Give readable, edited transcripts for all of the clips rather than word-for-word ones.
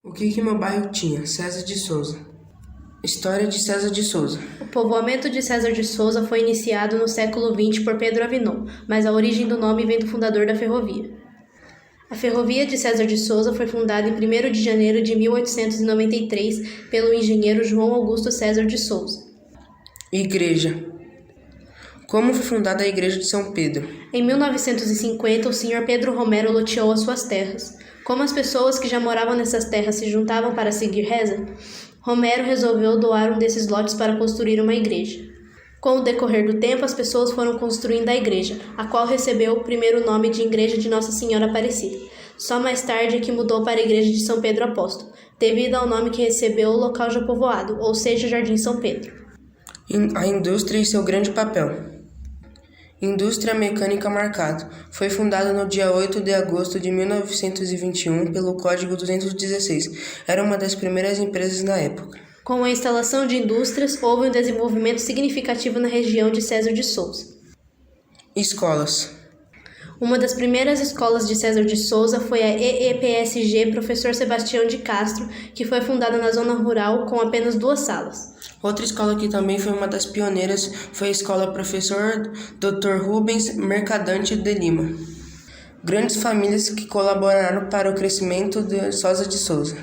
O que meu bairro tinha? César de Souza. História de César de Souza. O povoamento de César de Souza foi iniciado no século XX por Pedro Avinon, mas a origem do nome vem do fundador da ferrovia. A ferrovia de César de Souza foi fundada em 1º de janeiro de 1893 pelo engenheiro João Augusto César de Souza. Igreja. Como foi fundada a Igreja de São Pedro? Em 1950, o senhor Pedro Romero loteou as suas terras. Como as pessoas que já moravam nessas terras se juntavam para seguir reza, Romero resolveu doar um desses lotes para construir uma igreja. Com o decorrer do tempo, as pessoas foram construindo a igreja, a qual recebeu o primeiro nome de Igreja de Nossa Senhora Aparecida. Só mais tarde é que mudou para a Igreja de São Pedro Apóstolo, devido ao nome que recebeu o local já povoado, ou seja, Jardim São Pedro. A indústria e seu grande papel. Indústria Mecânica Marcado. Foi fundada no dia 8 de agosto de 1921 pelo Código 216. Era uma das primeiras empresas na época. Com a instalação de indústrias, houve um desenvolvimento significativo na região de César de Souza. Escolas. Uma das primeiras escolas de César de Souza foi a EEPSG Professor Sebastião de Castro, que foi fundada na zona rural com apenas 2 salas. Outra escola que também foi uma das pioneiras foi a Escola Professor Dr. Rubens Mercadante de Lima. Grandes famílias que colaboraram para o crescimento de César de Souza.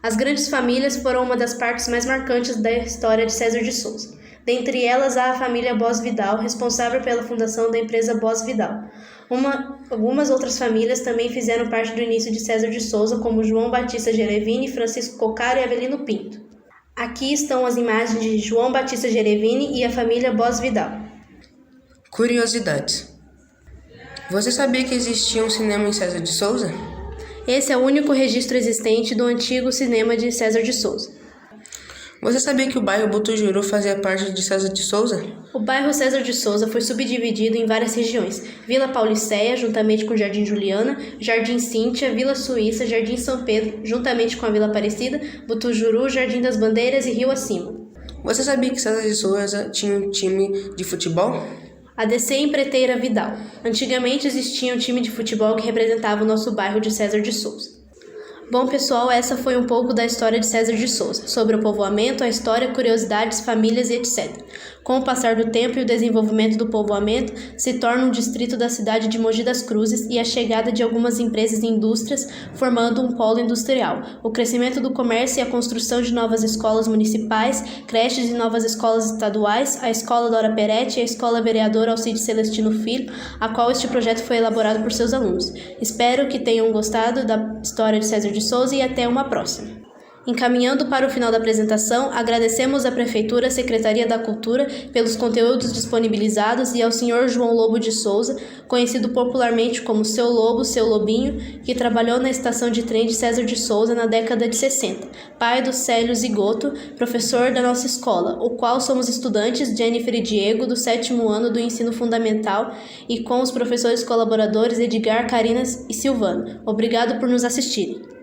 As grandes famílias foram uma das partes mais marcantes da história de César de Souza. Dentre elas, há a família Bos Vidal, responsável pela fundação da empresa Bos Vidal. Algumas outras famílias também fizeram parte do início de César de Souza, como João Batista Gerevini, Francisco Coccaro e Avelino Pinto. Aqui estão as imagens de João Batista Gerevini e a família Bos Vidal. Curiosidades. Você sabia que existia um cinema em César de Souza? Esse é o único registro existente do antigo cinema de César de Souza. Você sabia que o bairro Butujuru fazia parte de César de Souza? O bairro César de Souza foi subdividido em várias regiões: Vila Pauliceia, juntamente com Jardim Juliana, Jardim Cíntia, Vila Suíça, Jardim São Pedro, juntamente com a Vila Aparecida, Butujuru, Jardim das Bandeiras e Rio Acima. Você sabia que César de Souza tinha um time de futebol? ADC Empreiteira Vidal. Antigamente existia um time de futebol que representava o nosso bairro de César de Souza. Bom, pessoal, essa foi um pouco da história de César de Souza, sobre o povoamento, a história, curiosidades, famílias e etc. Com o passar do tempo e o desenvolvimento do povoamento, se torna um distrito da cidade de Mogi das Cruzes e a chegada de algumas empresas e indústrias, formando um polo industrial, o crescimento do comércio e a construção de novas escolas municipais, creches e novas escolas estaduais, a Escola Dora Peretti e a Escola Vereador Alcide Celestino Filho, a qual este projeto foi elaborado por seus alunos. Espero que tenham gostado da história de César de Souza e até uma próxima. Encaminhando para o final da apresentação, agradecemos à Prefeitura e Secretaria da Cultura pelos conteúdos disponibilizados e ao Sr. João Lobo de Souza, conhecido popularmente como Seu Lobo, Seu Lobinho, que trabalhou na estação de trem de César de Souza na década de 60, pai do Célio Zigoto, professor da nossa escola, o qual somos estudantes Jennifer e Diego, do 7º ano do ensino fundamental, e com os professores colaboradores Edgar, Carinas e Silvano. Obrigado por nos assistirem.